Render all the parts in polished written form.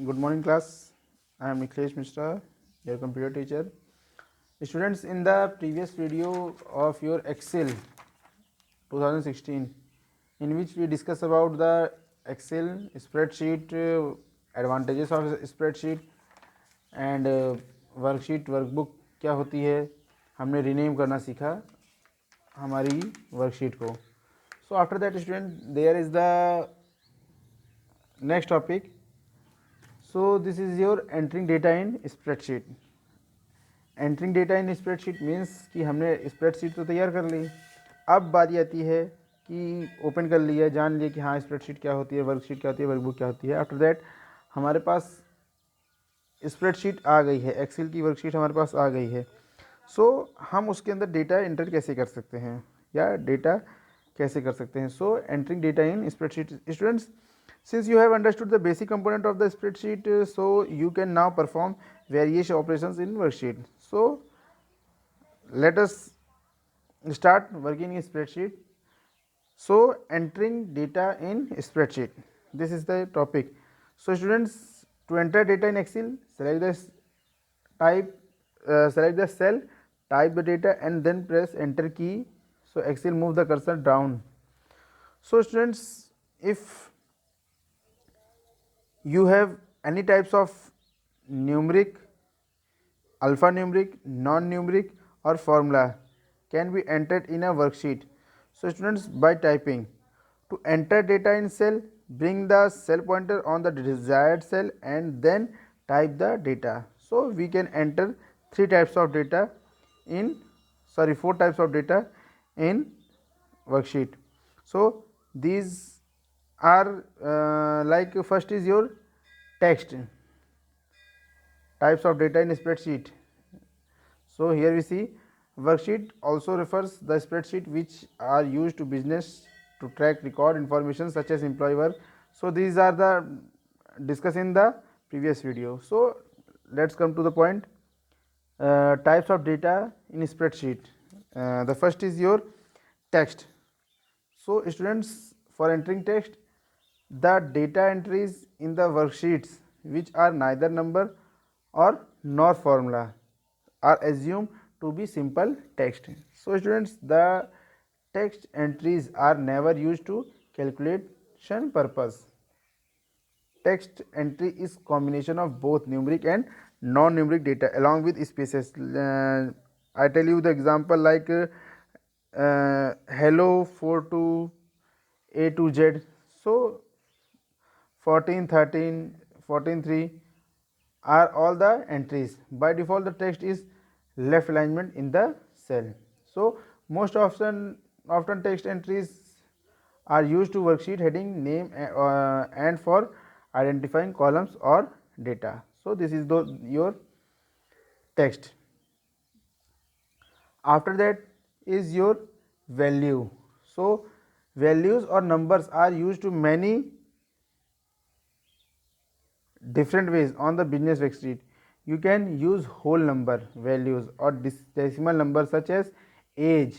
Good morning, class. I am Nikhilesh Mishra, your computer teacher. Students, in the previous video of your Excel 2016, in which we discuss about the Excel spreadsheet, advantages of spreadsheet and worksheet workbook क्या होती है, हमने rename करना सीखा हमारी worksheet को. So after that, student, there is the next topic. So this is your entering data in spreadsheet. Entering data in spreadsheet means कि हमने स्प्रेडशीट तो तैयार कर ली. अब बारी आती है कि ओपन कर लिया, जान लिया कि हाँ स्प्रेडशीट क्या होती है, वर्कशीट क्या होती है, वर्कबुक क्या होती है. आफ्टर दैट हमारे पास स्प्रेडशीट आ गई है, एक्सेल की वर्कशीट हमारे पास आ गई है. सो हम उसके अंदर डेटा एंटर कैसे कर सकते हैं या डेटा कैसे कर सकते हैं. So entering data in spreadsheet. Students, since you have understood the basic component of the spreadsheet, so you can now perform various operations in worksheet. So let us start working in spreadsheet. So entering data in spreadsheet, this is the topic. So students, to enter data in Excel, select the select the cell, type the data and then press enter key. So Excel move the cursor down. So students, if you have any types of numeric, alphanumeric, non-numeric or formula can be entered in a worksheet. So students, by typing, to enter data in cell, bring the cell pointer on the desired cell and then type the data. So we can enter four types of data in worksheet. So these are like first is your text, types of data in spreadsheet. So here we see worksheet also refers the spreadsheet which are used to business to track record information such as employee work. So these are the discussed in the previous video. So let's come to the point. Types of data in spreadsheet. The first is your text. So students, for entering text, the data entries in the worksheets which are neither number or nor formula are assumed to be simple text. So students, the text entries are never used to calculation purpose. Text entry is combination of both numeric and non-numeric data along with spaces. I tell you the example like hello 4 to A to Z. So 14, 13, 14, 3 are all the entries. By default, the text is left alignment in the cell. So most often text entries are used to worksheet heading, name and for identifying columns or data. So this is your text. After that is your value. So values or numbers are used to many different ways on the business worksheet. You can use whole number values or decimal numbers such as age,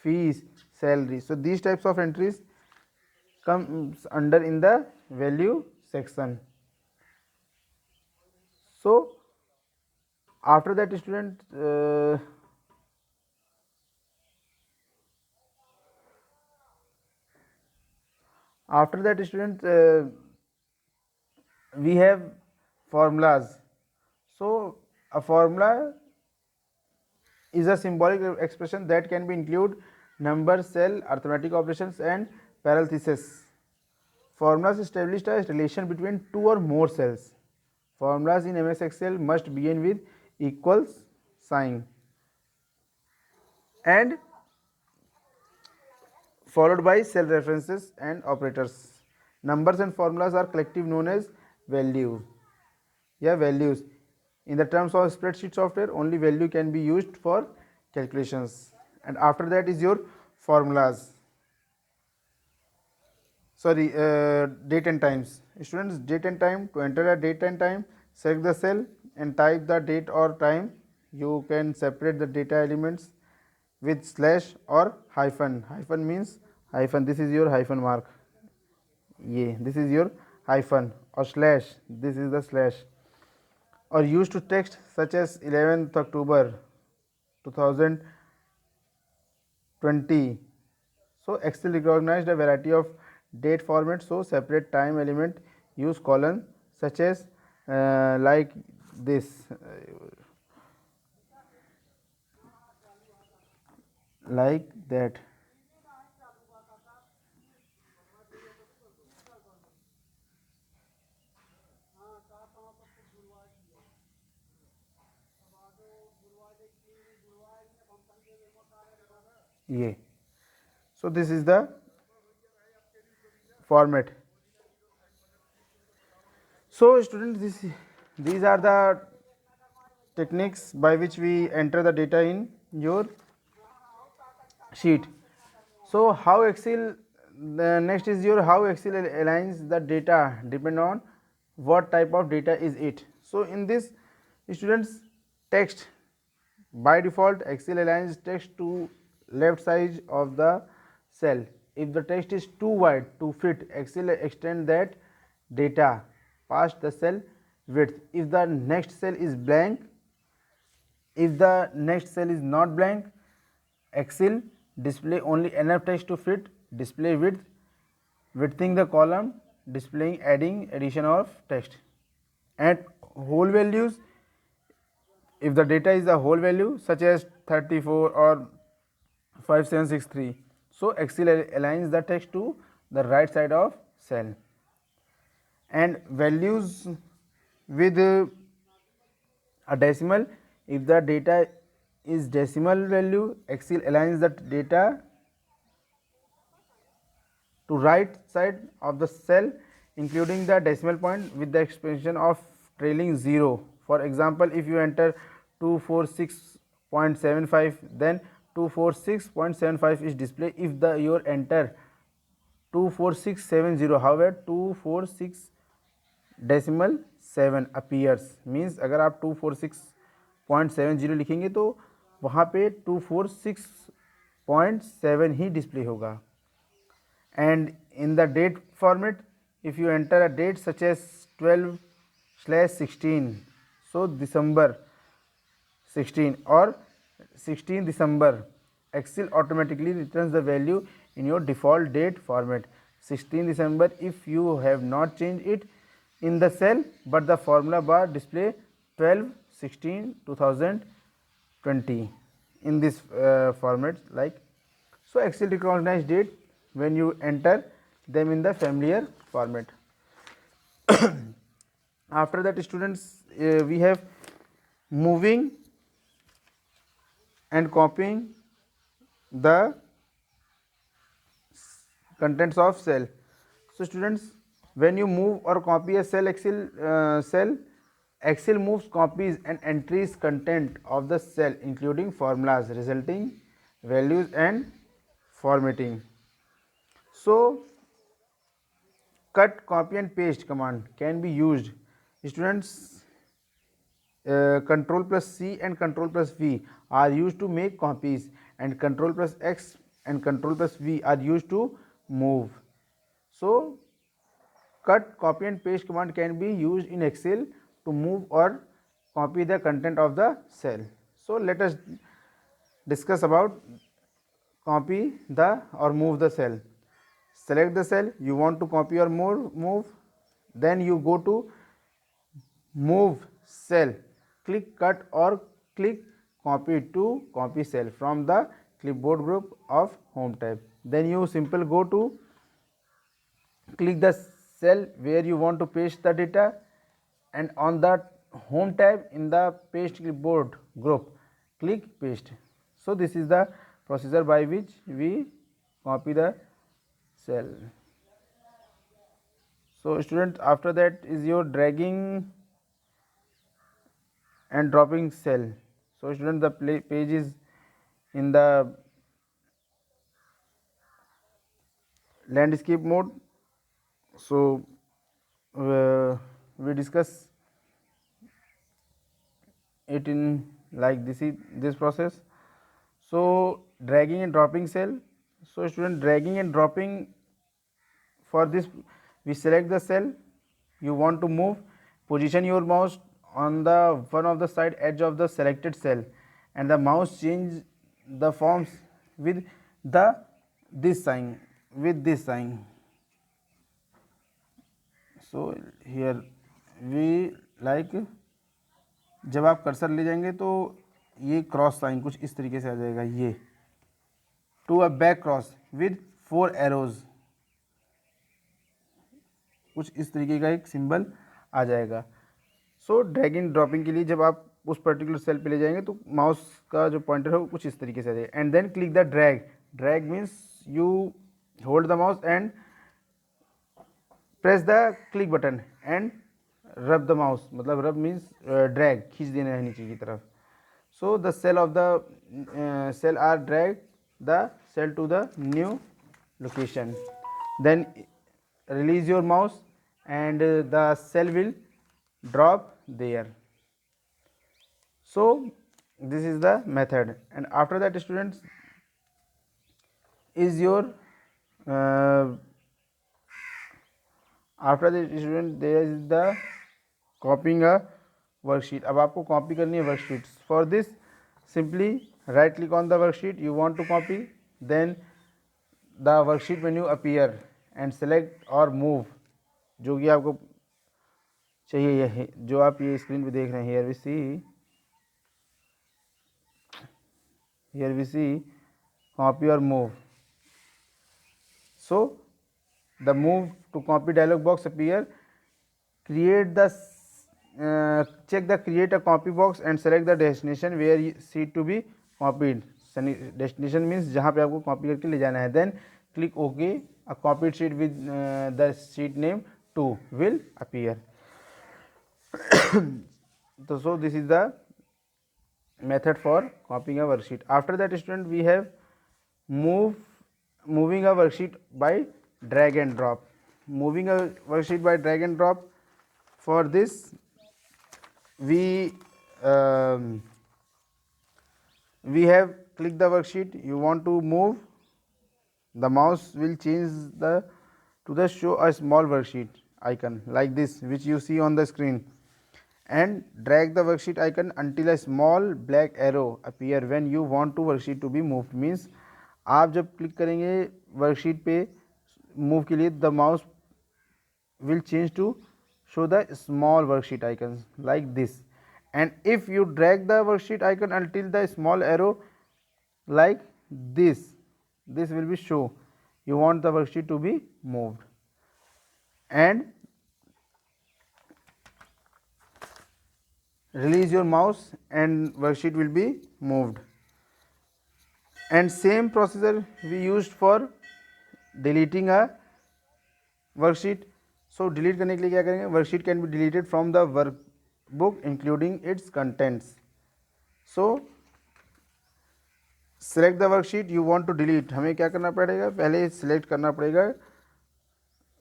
fees, salary. So these types of entries comes under in the value section. So after that, student, we have formulas. So a formula is a symbolic expression that can be include number, cell, arithmetic operations and parentheses. Formulas establish a relation between two or more cells. Formulas in MS Excel must begin with equals sign and followed by cell references and operators. Numbers and formulas are collectively known as values. In the terms of spreadsheet software, only value can be used for calculations. And after that is your formulas. Date and times. Students, date and time. To enter a date and time, select the cell and type the date or time. You can separate the data elements with slash or hyphen. Hyphen means hyphen. This is your hyphen mark. This is your hyphen or slash, this is the slash, or used to text such as 11th October 2020. So Excel recognized a variety of date formats, so separate time element use colon such as like this, like that. ये, so this is the format. So students, these are the techniques by which we enter the data in your sheet. So how Excel, the next is your how Excel aligns the data depend on what type of data is it. So in this, students, text, by default Excel aligns text to left side of the cell. If the text is too wide to fit, Excel extend that data past the cell width. If the next cell is blank, if the next cell is not blank, Excel display only enough text to fit, display width, widthing the column, displaying adding addition of text. And whole values, if the data is a whole value such as 34 or 5763, so Excel aligns the text to the right side of cell. And values with a decimal, if the data is decimal value, Excel aligns the data to right side of the cell including the decimal point with the expression of trailing 0. For example, if you enter 246.75, then 246.75 is displayed. If the your enter 24670, however 246 decimal 7 appears, means अगर आप 246.70 लिखेंगे तो वहाँ पे 246.7 ही display होगा. And in the date format, if you enter a date such as 12/16, so December 16 or 16 December, Excel automatically returns the value in your default date format 16 December. If you have not changed it in the cell but the formula bar display 12/16/2020 in this format, like so. Excel recognize date when you enter them in the familiar format. After that, students, we have moving and copying the contents of cell. So students, when you move or copy a cell, Excel moves, copies and entries content of the cell including formulas, resulting values and formatting. So cut, copy and paste command can be used. Students, Control plus C and Control plus V are used to make copies, and Control plus X and Control plus V are used to move. So cut, copy and paste command can be used in Excel to move or copy the content of the cell. So let us discuss about copy the or move the cell. Select the cell you want to copy or move, then you go to move cell, click cut or click copy to copy cell from the clipboard group of home tab. Then you simply go to click the cell where you want to paste the data, and on the home tab in the paste clipboard group click paste. So this is the procedure by which we copy the cell. So student, after that is your dragging and dropping cell. So student, the page is in the landscape mode. So we discuss it in like this process. So dragging and dropping cell. So student, dragging and dropping, for this we select the cell you want to move, position your mouse on the one of the side edge of the selected cell and the mouse change the forms with the this sign. So here we like, जब आप cursor ले जाएंगे तो ये cross sign कुछ इस तरीके से आ जाएगा, ये to a back cross with 4 arrows, कुछ इस तरीके का एक सिंबल आ जाएगा. सो ड्रैगिंग ड्रॉपिंग के लिए जब आप उस पर्टिकुलर सेल पे ले जाएंगे तो माउस का जो पॉइंटर है वो कुछ इस तरीके से आ जाएगा. And then click the drag means you hold the mouse and press the click button and rub the mouse, मतलब रब मीन्स ड्रैग, खींच देना है नीचे की तरफ. So the cell of the cell are drag the cell to the new location. Then release your mouse and the cell will drop there. So this is the method. And after that, students, is your after the student there is the copying a worksheet. अब आपको copy करनी है worksheet. For this simply right click on the worksheet you want to copy, then the worksheet menu appear and select or move, जो कि आपको चाहिए ये जो आप ये स्क्रीन पे देख रहे हैं. here we see copy or move. So the move to copy dialog box appear. Create the check the create a copy box and select the destination where sheet to be copied. Destination means जहाँ पे आपको copy करके ले जाना है. Then click OK. A copied sheet with the sheet name 2 will appear. So this is the method for copying a worksheet. After that, student, we have moving a worksheet by drag and drop. Moving a worksheet by drag and drop. For this we have click the worksheet you want to move. The mouse will change to the show a small worksheet icon like this which you see on the screen, and drag the worksheet icon until a small black arrow appear when you want to worksheet to be moved. Means आप जब click करेंगे worksheet पे move के लिए, the mouse will change to show the small worksheet icons like this, and if you drag the worksheet icon until the small arrow like this will be show you want the worksheet to be moved. And release your mouse and worksheet will be moved. And same procedure we used for deleting a worksheet. So delete करने के लिए क्या करेंगे, worksheet can be deleted from the workbook including its contents. So select the worksheet you want to delete. हमें क्या करना पड़ेगा, पहले select करना पड़ेगा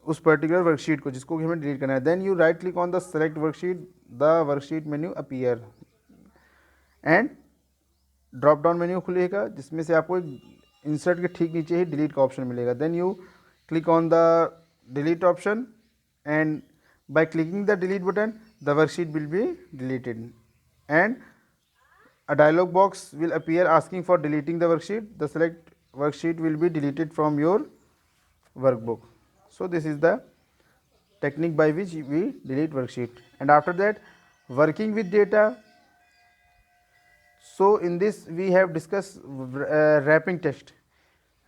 उस पर्टिकुलर वर्कशीट को जिसको हमें डिलीट करना है. Then you right click on the select worksheet, the worksheet menu appear and drop down menu खुलेगा जिसमें से आपको इंसर्ट के ठीक नीचे ही डिलीट का ऑप्शन मिलेगा. Then you click on the delete option and by clicking the delete button the worksheet will be deleted and a dialog box will appear asking for deleting the worksheet. The select worksheet will be deleted from your workbook. So this is the technique by which we delete worksheet. And after that, working with data. So in this we have discussed wrapping text.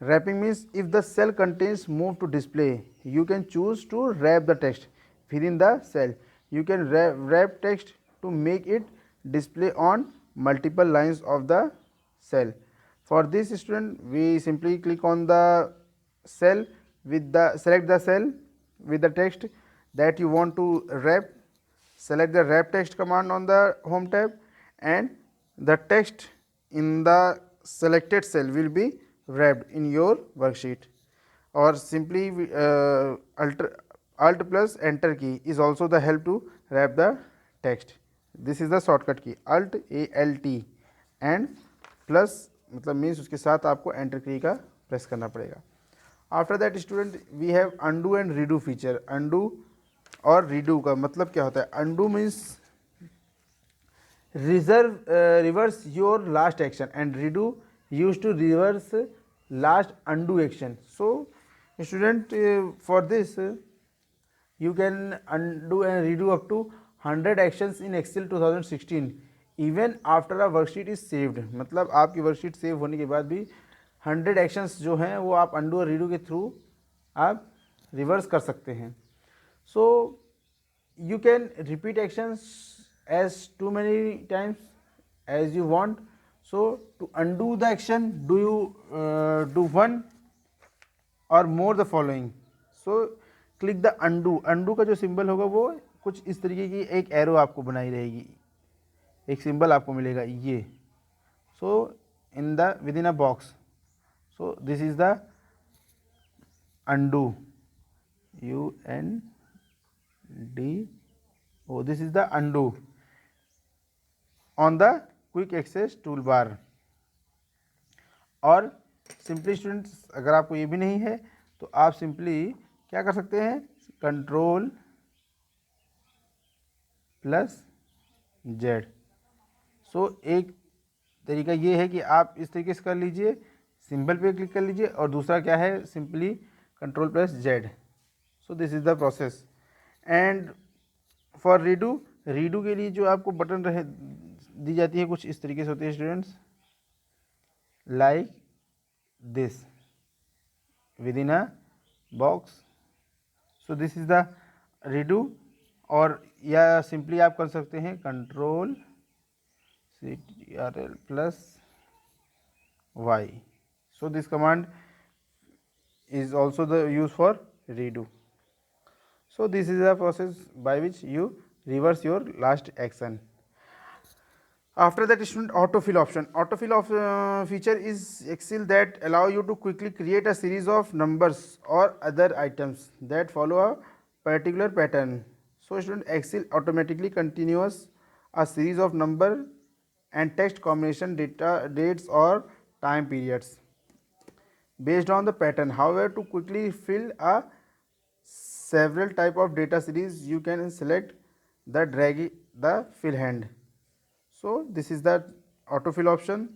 Wrapping means if the cell contains move to display, you can choose to wrap the text within the cell. You can wrap text to make it display on multiple lines of the cell. For this, student, we simply click on the cell select the cell with the text that you want to wrap. Select the wrap text command on the home tab and the text in the selected cell will be wrapped in your worksheet. Or simply alt plus enter key is also the help to wrap the text. This is the shortcut key alt alt and plus मतलब means उसके साथ आपको enter key का press करना पड़ेगा. After that student we have undo and redo feature. Undo और redo का मतलब क्या होता है? Undo means reverse your last action and redo use to reverse last undo action. So student, for this you can undo and redo up to 100 actions in Excel 2016 even after a worksheet is saved. मतलब आपकी worksheet save होने के बाद भी 100 actions जो हैं वो आप undo और redo के थ्रू आप रिवर्स कर सकते हैं. So you can repeat actions as too many times as you want. So to undo the action, do you do one or more the following. So click the undo का जो symbol होगा वो कुछ इस तरीके की एक एरो आपको बनाई रहेगी, एक सिंबल आपको मिलेगा ये. So in the with in a box. So this is the undo, UNDO. This is the undo on the quick access tool bar. और सिंपली स्टूडेंट्स, अगर आपको ये भी नहीं है तो आप सिंपली क्या कर सकते हैं? Control plus Z. सो एक तरीका ये है कि आप इस तरीके से कर लीजिए, सिंबल पे क्लिक कर लीजिए, और दूसरा क्या है? Simply control plus Z. So this is the process. And for redo के लिए जो आपको बटन रहे दी जाती है कुछ इस तरीके से होती है students, like this with in a box. So this is the redo. और या सिंपली आप कर सकते हैं control CTRL plus Y. So this command is also the use for redo. So this is the process by which you reverse your last action. After that, student, autofill option. Autofill feature is Excel that allow you to quickly create a series of numbers or other items that follow a particular pattern. So student, Excel automatically continues a series of number and text combination, data, dates or time periods based on the pattern. However, to quickly fill a several type of data series, you can select the drag the fill hand. So this is the autofill option.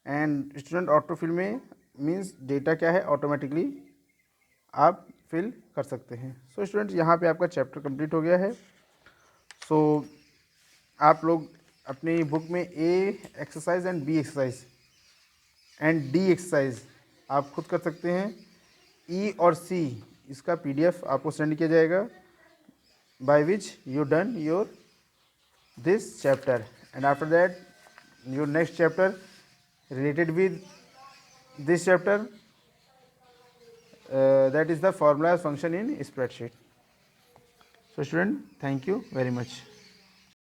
And student, autofill में means data क्या है? Automatically आप fill कर सकते हैं. So student, यहाँ पे आपका चैप्टर कंप्लीट हो गया है. सो आप लोग अपनी बुक में A exercise and B exercise and D exercise आप खुद कर सकते हैं. ई और सी इसका PDF आपको सेंड किया जाएगा, by which you done your this chapter. And after that, your next chapter related with this chapter, that is the formula function in spreadsheet. So student, thank you very much.